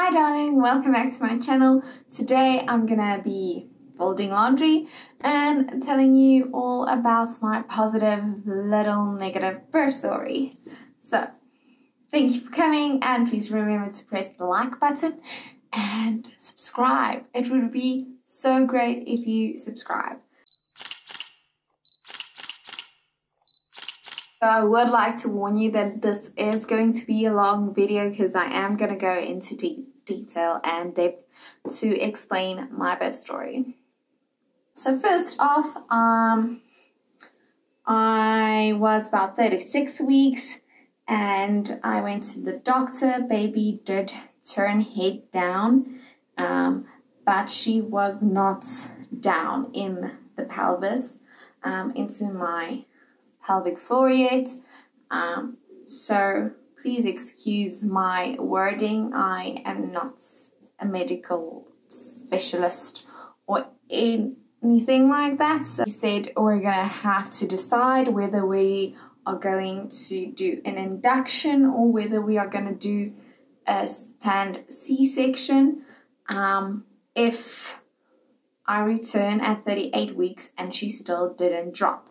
Hi darling, welcome back to my channel. Today I'm gonna be folding laundry and telling you all about my positive little negative birth story. So thank you for coming, and please remember to press the like button and subscribe. It would be so great if you subscribe. So I would like to warn you that this is going to be a long video because I am going to go into detail and depth to explain my birth story. So first off, I was about 36 weeks and I went to the doctor. Baby did turn head down, but she was not down in the pelvis, into my pelvic floor yet. So please excuse my wording. I am not a medical specialist or anything like that. So he said we're gonna have to decide whether we are going to do an induction or whether we are gonna do a planned C-section if I return at 38 weeks and she still didn't drop.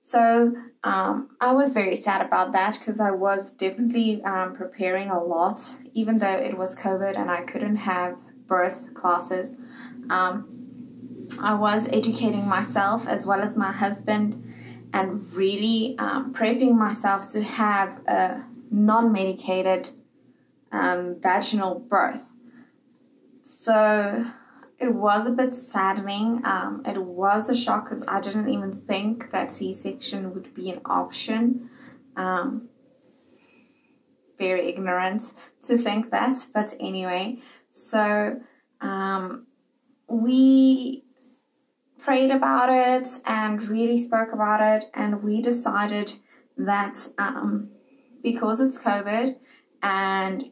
So I was very sad about that because I was definitely preparing a lot, even though it was COVID and I couldn't have birth classes. I was educating myself as well as my husband and really prepping myself to have a non-medicated vaginal birth. So it was a bit saddening. It was a shock because I didn't even think that C-section would be an option. Very ignorant to think that, but anyway. So we prayed about it and really spoke about it, and we decided that because it's COVID and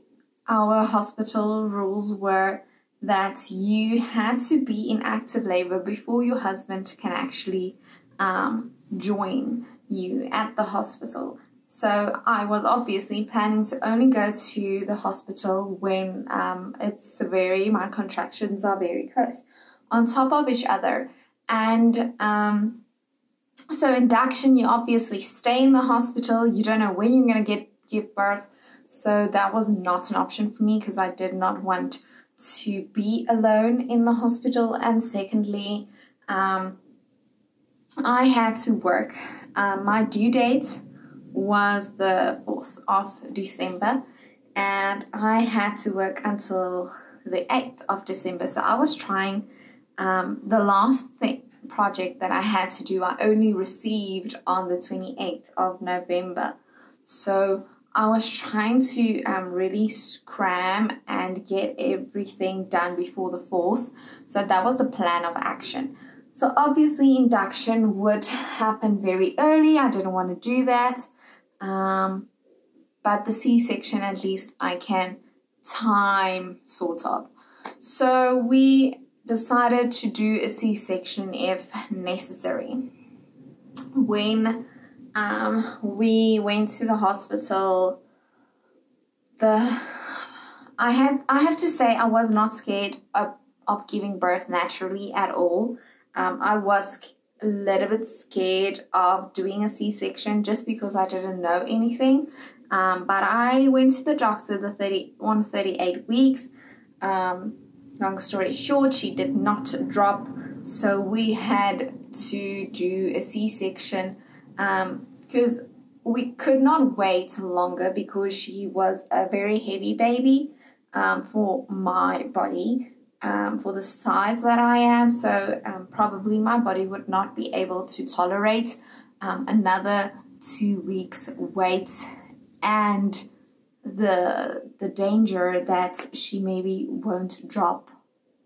our hospital rules were that you had to be in active labor before your husband can actually join you at the hospital. So I was obviously planning to only go to the hospital when my contractions are very close on top of each other. And so induction, you obviously stay in the hospital. You don't know when you're going to give birth. So that was not an option for me because I did not want to be alone in the hospital. And secondly, I had to work. My due date was the 4th of December and I had to work until the 8th of December. So I was trying the last project that I had to do, I only received on the 28th of November. So I was trying to really cram and get everything done before the 4th. So that was the plan of action. So obviously induction would happen very early. I didn't want to do that. But the C-section, at least I can time sort of. So we decided to do a C-section if necessary. When we went to the hospital, I have to say I was not scared of giving birth naturally at all. I was a little bit scared of doing a C-section just because I didn't know anything. But I went to the doctor on 38 weeks. Long story short, she did not drop, so we had to do a C-section because we could not wait longer because she was a very heavy baby for my body, for the size that I am. So probably my body would not be able to tolerate another 2 weeks wait and the danger that she maybe won't drop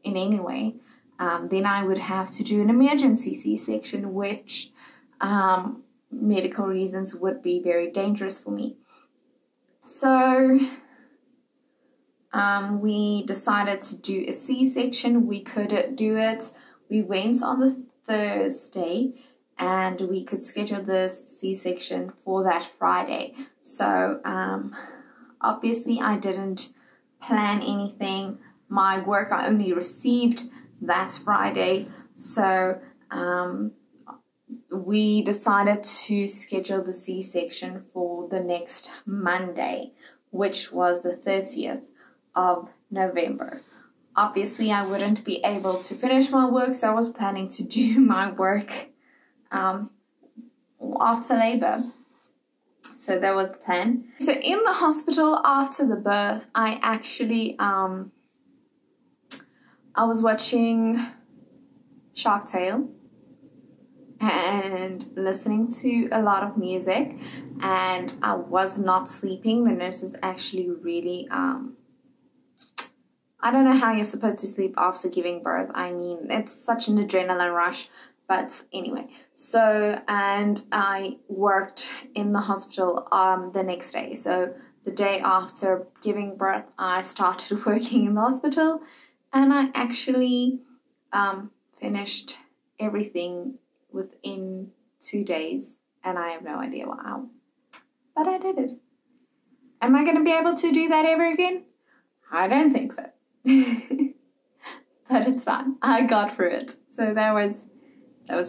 in any way. Then I would have to do an emergency C-section, which medical reasons would be very dangerous for me. So we decided to do a C-section. We could do it. We went on the Thursday and we could schedule the C-section for that Friday. So obviously I didn't plan anything. My work I only received that Friday, so we decided to schedule the C-section for the next Monday, which was the 30th of November. Obviously, I wouldn't be able to finish my work, so I was planning to do my work after labor. So that was the plan. So in the hospital after the birth, I actually, I was watching Shark Tale and listening to a lot of music, and I was not sleeping. The nurses actually really, I don't know how you're supposed to sleep after giving birth. I mean, it's such an adrenaline rush. But anyway, so, and I worked in the hospital the next day. So the day after giving birth, I started working in the hospital, and I actually finished everything within 2 days, and I have no idea how, but I did it. Am I going to be able to do that ever again? I don't think so. But it's fine. I got through it. So that was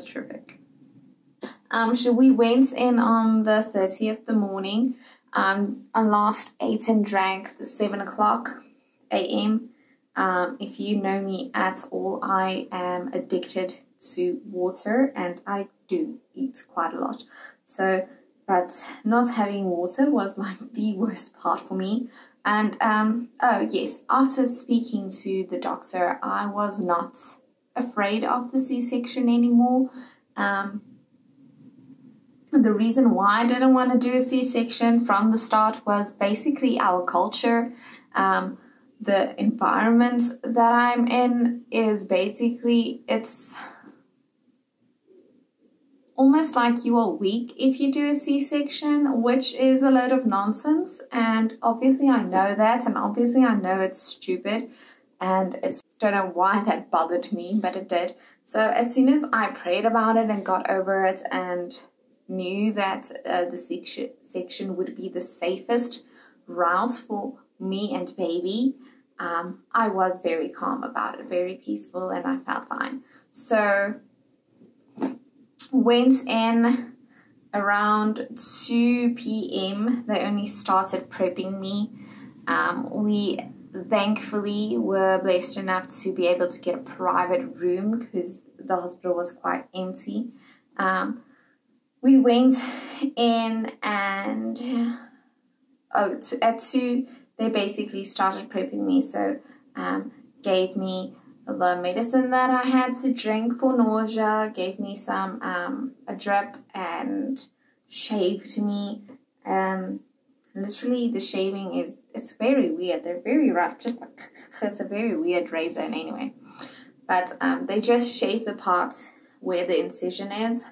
terrific. So we went in on the 30th the morning. I last ate and drank the 7 o'clock a.m. If you know me at all, I am addicted to water, and I do eat quite a lot. So, but not having water was like the worst part for me. And oh yes, after speaking to the doctor, I was not afraid of the C-section anymore. The reason why I didn't want to do a C-section from the start was basically our culture. The environment that I'm in is basically, it's almost like you are weak if you do a C-section, which is a load of nonsense. And obviously I know that, and obviously I know it's stupid, and it's, don't know why that bothered me, but it did. So as soon as I prayed about it and got over it and knew that the section would be the safest route for me and baby, I was very calm about it, very peaceful, and I felt fine. So went in around 2 p.m. They only started prepping me. We thankfully were blessed enough to be able to get a private room because the hospital was quite empty. We went in, and at 2 they basically started prepping me. So gave me the medicine that I had to drink for nausea, gave me some a drip, and shaved me. Literally the shaving is, it's very weird. They're very rough, just like, it's a very weird razor anyway. But they just shave the parts where the incision is,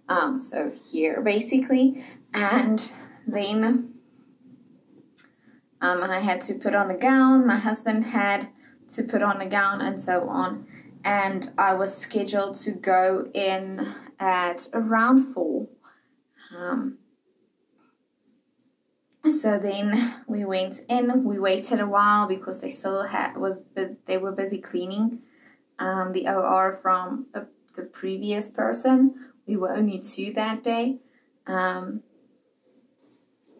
so here basically, and then I had to put on the gown, my husband had to put on a gown, and so on. And I was scheduled to go in at around 4. So then we went in. We waited a while because they still they were busy cleaning the OR from the previous person. We were only 2 that day. And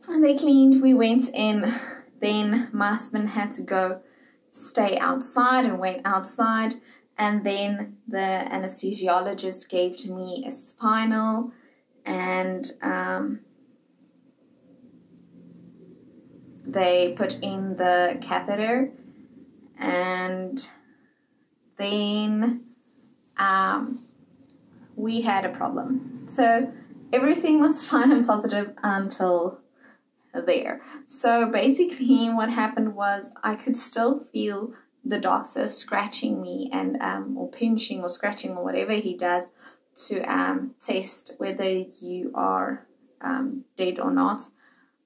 they cleaned. We went in. Then my husband had to go stay outside and wait outside, and then the anesthesiologist gave to me a spinal, and they put in the catheter, and then we had a problem. So everything was fine and positive until there. So basically what happened was I could still feel the doctor scratching me and or pinching or scratching or whatever he does to test whether you are dead or not.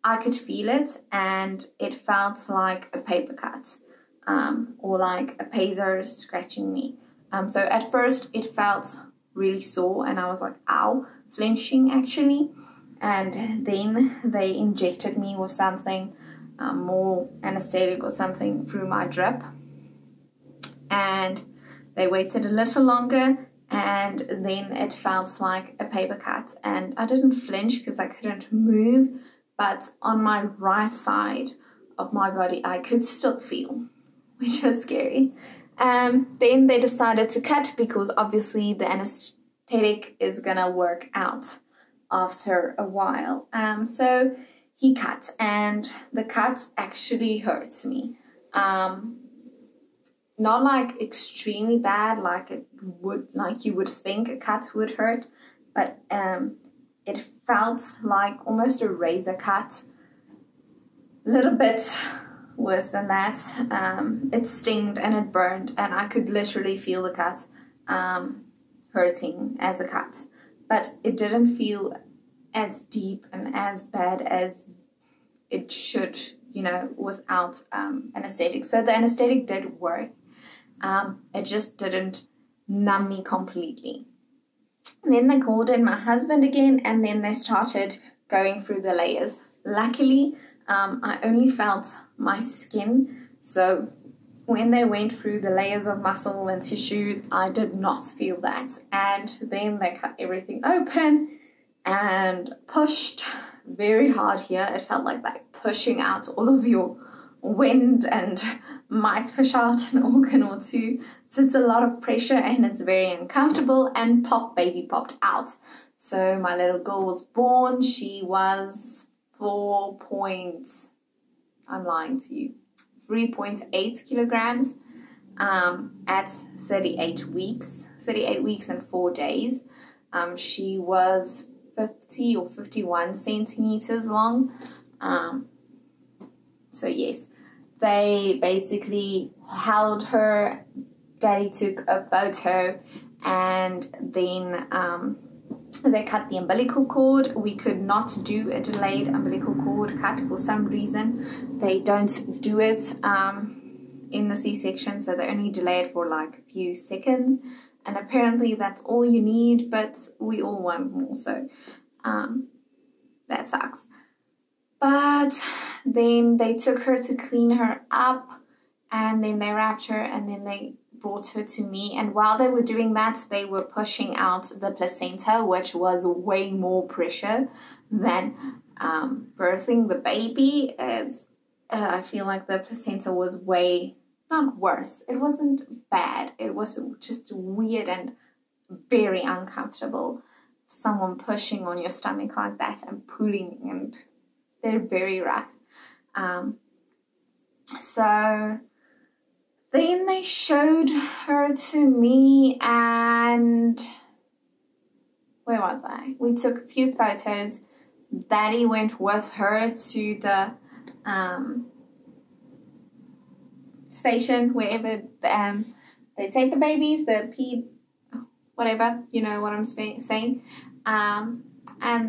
I could feel it, and it felt like a paper cut or like a pacer scratching me. So at first it felt really sore, and I was like, ow, flinching actually. And then they injected me with something more anesthetic or something through my drip. And they waited a little longer, and then it felt like a paper cut. And I didn't flinch because I couldn't move, but on my right side of my body I could still feel, which was scary. Then they decided to cut because obviously the anesthetic is gonna work out after a while. So he cut, and the cut actually hurts me. Not like extremely bad, like you would think a cut would hurt, but it felt like almost a razor cut. A little bit worse than that. It stinged and it burned, and I could literally feel the cut hurting as a cut, but it didn't feel as deep and as bad as it should, you know, without anesthetic. So the anesthetic did work. It just didn't numb me completely. And then they called in my husband again, and then they started going through the layers. Luckily, I only felt my skin, so when they went through the layers of muscle and tissue, I did not feel that. And then they cut everything open and pushed very hard here. It felt like they're pushing out all of your wind and might push out an organ or two. So it's a lot of pressure and it's very uncomfortable, and baby popped out. So my little girl was born. She was 3.8 kilograms at 38 weeks and 4 days. She was 50 or 51 centimeters long. So yes, they basically held her. Daddy took a photo, and then they cut the umbilical cord. We could not do a delayed umbilical cord cut for some reason. They don't do it in the C-section, so they only delay it for like a few seconds, and apparently that's all you need, but we all want more, so that sucks. But then they took her to clean her up, and then they wrapped her, and then they brought her to me. And while they were doing that, they were pushing out the placenta, which was way more pressure than birthing the baby. I feel like the placenta was way, not worse, it wasn't bad, it was just weird and very uncomfortable. Someone pushing on your stomach like that and pulling, and they're very rough. So then they showed her to me, and where was I? We took a few photos. Daddy went with her to the station, wherever they take the babies, whatever, you know what I'm saying. And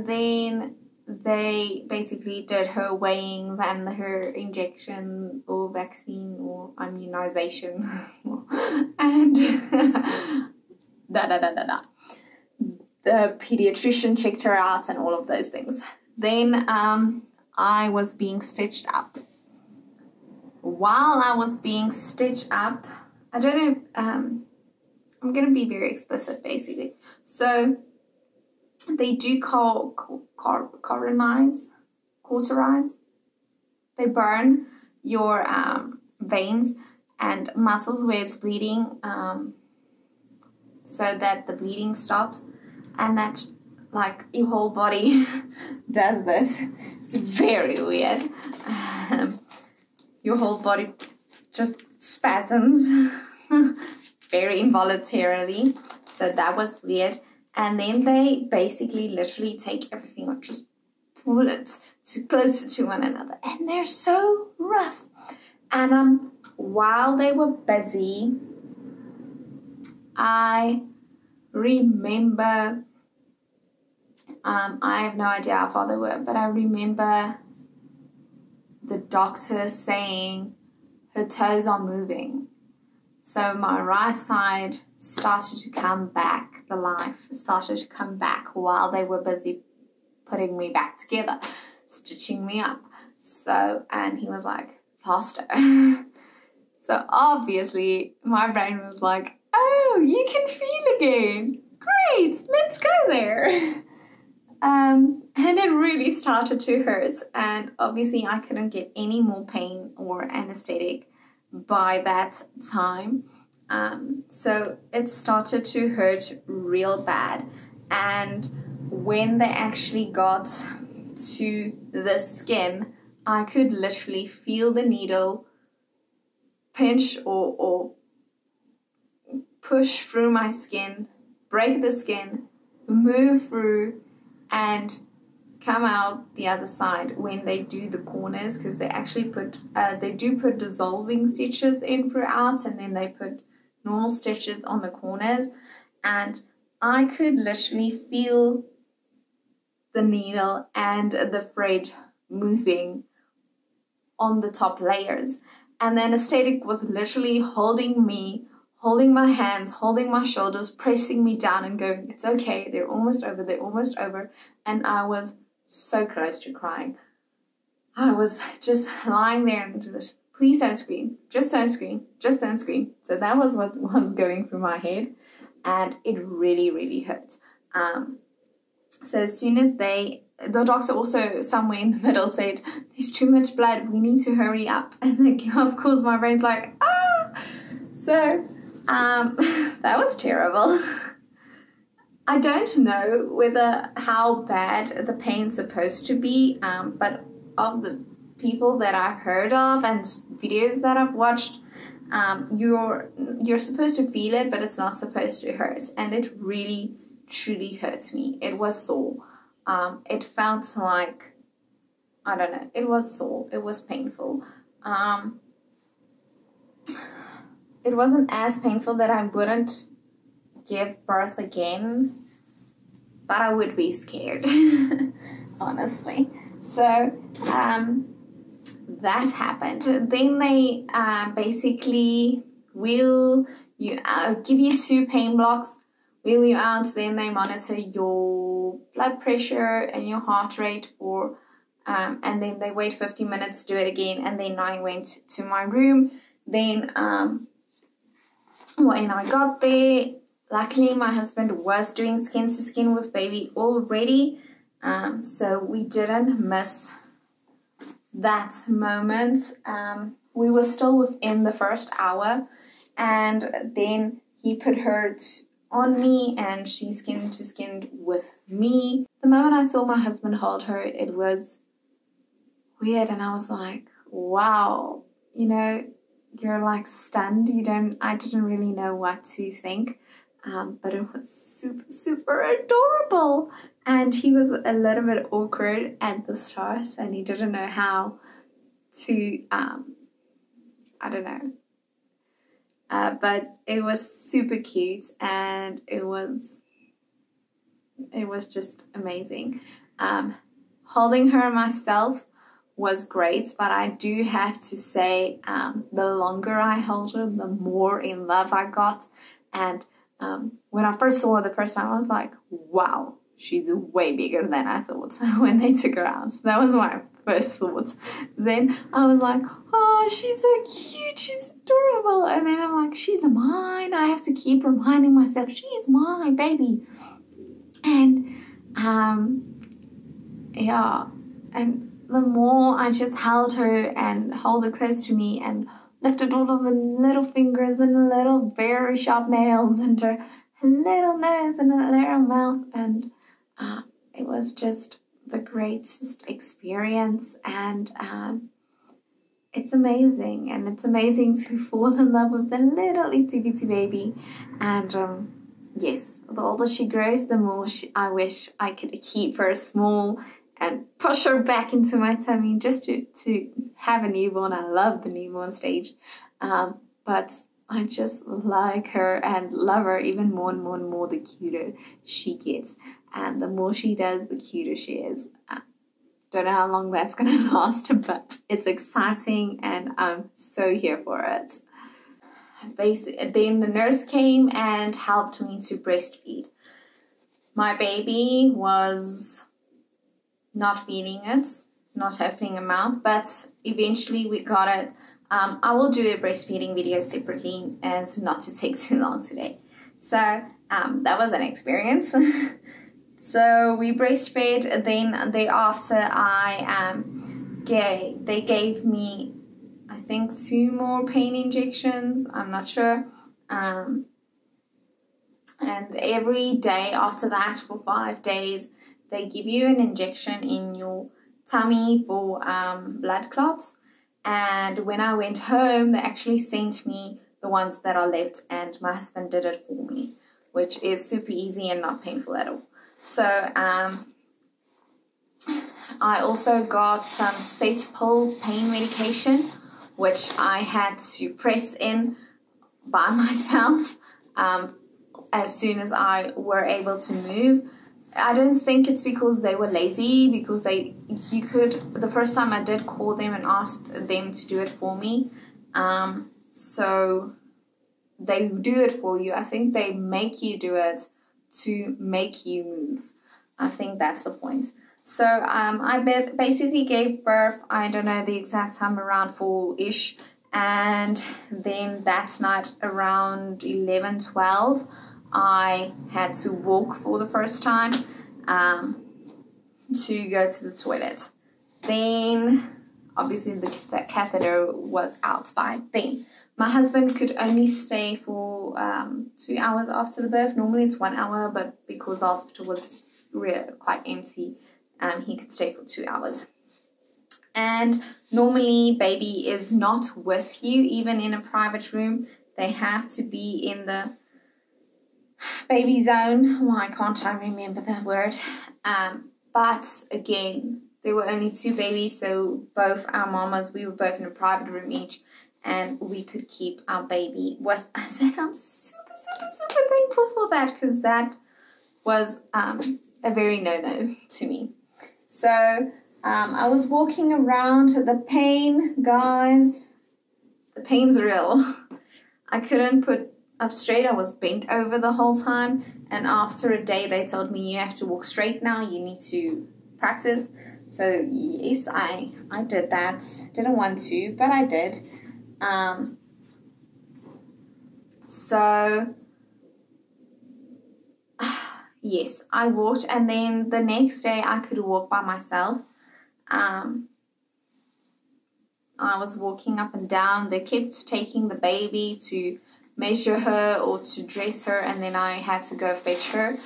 then they basically did her weighings and her injection or vaccine or immunization and the pediatrician checked her out and all of those things. Then I was being stitched up. While I was being stitched up, I don't know, I'm going to be very explicit basically. So they do cauterize. They burn your veins and muscles where it's bleeding, so that the bleeding stops, and that like your whole body does this. It's very weird. Your whole body just spasms very involuntarily, so that was weird. And then they basically literally take everything or just pull it closer to one another. And they're so rough. And while they were busy, I remember, I have no idea how far they were, but I remember the doctor saying her toes are moving. So my right side started to come back, the life started to come back while they were busy putting me back together, stitching me up. so, and he was like, faster. So obviously my brain was like, oh, you can feel again. Great, let's go there. And it really started to hurt, and obviously I couldn't get any more pain or anesthetic by that time. So it started to hurt real bad, and when they actually got to the skin, I could literally feel the needle pinch or push through my skin, break the skin, move through, and come out the other side when they do the corners, because they actually put dissolving stitches in throughout, and then they put normal stitches on the corners, and I could literally feel the needle and the thread moving on the top layers. And the anesthetic was literally holding me, holding my hands, holding my shoulders, pressing me down and going, it's okay, they're almost over, they're almost over. And I was so close to crying. I was just lying there and just, please don't scream, just don't scream, just don't scream. So that was what was going through my head, and it really, really hurt. So as soon as the doctor also somewhere in the middle said, there's too much blood, we need to hurry up. And then of course my brain's like, ah! So that was terrible. I don't know how bad the pain's supposed to be, but of the people that I've heard of and videos that I've watched, you're supposed to feel it, but it's not supposed to hurt. And it really truly hurt me. It was sore. It felt like, I don't know, it was sore. It was painful. It wasn't as painful that I wouldn't give birth again, but I would be scared, honestly. So that happened. Then they basically will you give you 2 pain blocks, wheel you out. Then they monitor your blood pressure and your heart rate for, and then they wait 50 minutes to do it again. And then I went to my room. Then when I got there, luckily my husband was doing skin to skin with baby already, so we didn't miss that moment. We were still within the first hour, and then he put her on me and she skin to skin with me. The moment I saw my husband hold her, it was weird, and I was like, wow, you know, you're like stunned. I didn't really know what to think, but it was super, super adorable. And he was a little bit awkward at the start, and he didn't know how to, I don't know. But it was super cute, and it was just amazing. Holding her myself was great, but I do have to say, the longer I held her, the more in love I got. And when I first saw her the first time, I was like, wow, she's way bigger than I thought when they took her out. So that was my first thought. Then I was like, oh, she's so cute, she's adorable. And then I'm like, she's mine. I have to keep reminding myself, she's my baby. And yeah, and the more I just held her and held her close to me and looked at all of her little fingers and her little very sharp nails and her little nose and her little mouth, and it was just the greatest experience. And it's amazing, and it's amazing to fall in love with the little itty bitty baby. And yes, the older she grows, the more I wish I could keep her small and push her back into my tummy just to have a newborn. I love the newborn stage, but I just like her and love her even more and more and more the cuter she gets. And the more she does, the cuter she is. Don't know how long that's going to last, but it's exciting and I'm so here for it. Then the nurse came and helped me to breastfeed. My baby was not feeling it. not opening a mouth, but eventually we got it. I will do a breastfeeding video separately as not to take too long today. So that was an experience. So we breastfed, then thereafter they gave me, I think, 2 more pain injections, I'm not sure. And every day after that for 5 days, they give you an injection in your tummy for blood clots. And when I went home, they actually sent me the ones that are left, and my husband did it for me, which is super easy and not painful at all. So I also got some set pill pain medication, which I had to press in by myself as soon as I were able to move. I don't think it's because they were lazy, because the first time I did call them and asked them to do it for me. So they do it for you. I think they make you do it to make you move. I think that's the point. So I basically gave birth, I don't know the exact time, around 4-ish. And then that night around 11, 12, I had to walk for the first time to go to the toilet. Then, obviously, the catheter was out by then. My husband could only stay for 2 hours after the birth. Normally it's 1 hour, but because the hospital was really quite empty, he could stay for 2 hours. And normally baby is not with you, even in a private room. They have to be in the baby zone. Why can't I remember that word? But again, there were only 2 babies, so both our mamas, we were both in a private room each, and we could keep our baby with us. And I'm super, super, super thankful for that, because that was a very no-no to me. So I was walking around. The pain, guys, the pain's real. I couldn't put up straight. I was bent over the whole time. And after a day, they told me, you have to walk straight now. You need to practice. So yes, I did that. Didn't want to, but I did. So yes, I walked, and then the next day I could walk by myself. I was walking up and down. They kept taking the baby to measure her or to dress her, and then I had to go fetch her.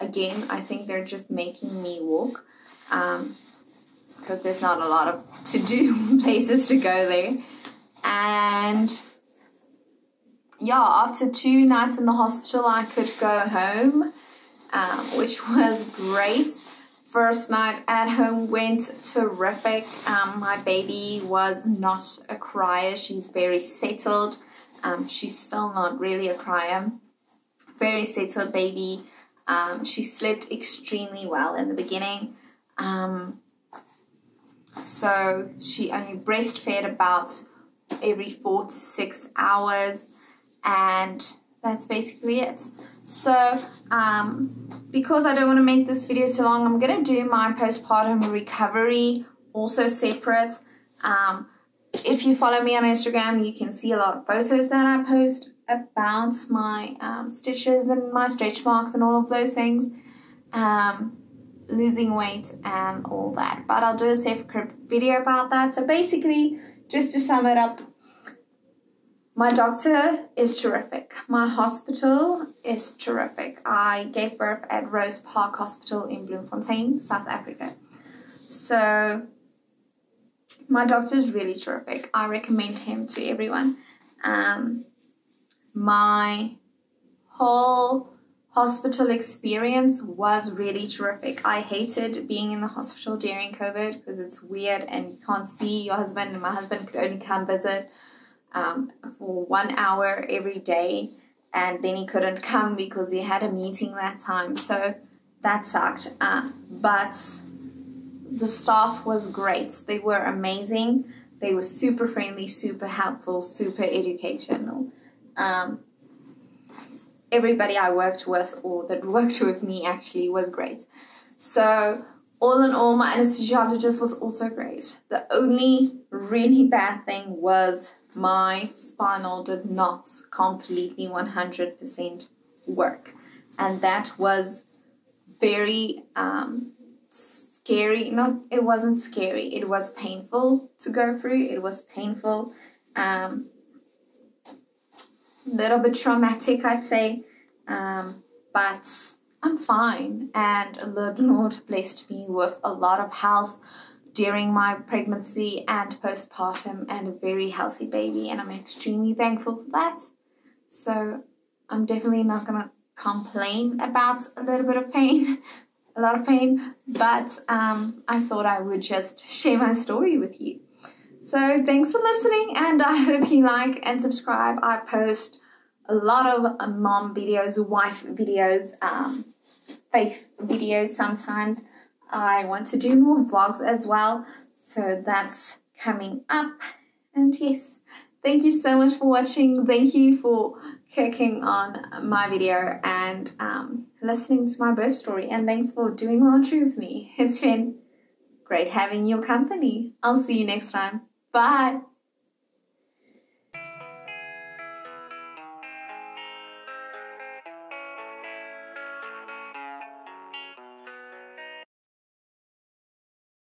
Again, I think they're just making me walk, because there's not a lot of to do, places to go there. And yeah, after 2 nights in the hospital, I could go home, which was great. First night at home went terrific. My baby was not a crier. She's very settled. She's still not really a crier. Very settled baby. She slept extremely well in the beginning. So she only breastfed about every 4 to 6 hours, and that's basically it. So because I don't want to make this video too long, I'm going to do my postpartum recovery also separate. If you follow me on Instagram, you can see a lot of photos that I post about my stitches and my stretch marks and all of those things, losing weight and all that. But I'll do a separate video about that. So basically, just to sum it up, my doctor is terrific. My hospital is terrific. I gave birth at Rose Park Hospital in Bloemfontein, South Africa. So my doctor is really terrific. I recommend him to everyone. My whole hospital experience was really terrific. I hated being in the hospital during COVID because it's weird and you can't see your husband, and my husband could only come visit for 1 hour every day, and then he couldn't come because he had a meeting that time, so that sucked. But the staff was great. They were amazing. They were super friendly, super helpful, super educational. Everybody I worked with, or that worked with me, actually was great. So all in all, my anesthesiologist was also great. The only really bad thing was my spinal did not completely 100% work. And that was very scary. It wasn't scary. It was painful to go through. It was painful. Little bit traumatic, I'd say. But I'm fine. And the Lord blessed me with a lot of health during my pregnancy and postpartum, and a very healthy baby, and I'm extremely thankful for that. So I'm definitely not gonna complain about a little bit of pain, a lot of pain, but I thought I would just share my story with you. So thanks for listening, and I hope you like and subscribe. I post a lot of mom videos, wife videos, faith videos sometimes. I want to do more vlogs as well, so that's coming up. And yes, thank you so much for watching. Thank you for clicking on my video and listening to my birth story, and thanks for doing laundry with me. It's been great having your company. I'll see you next time. Bye.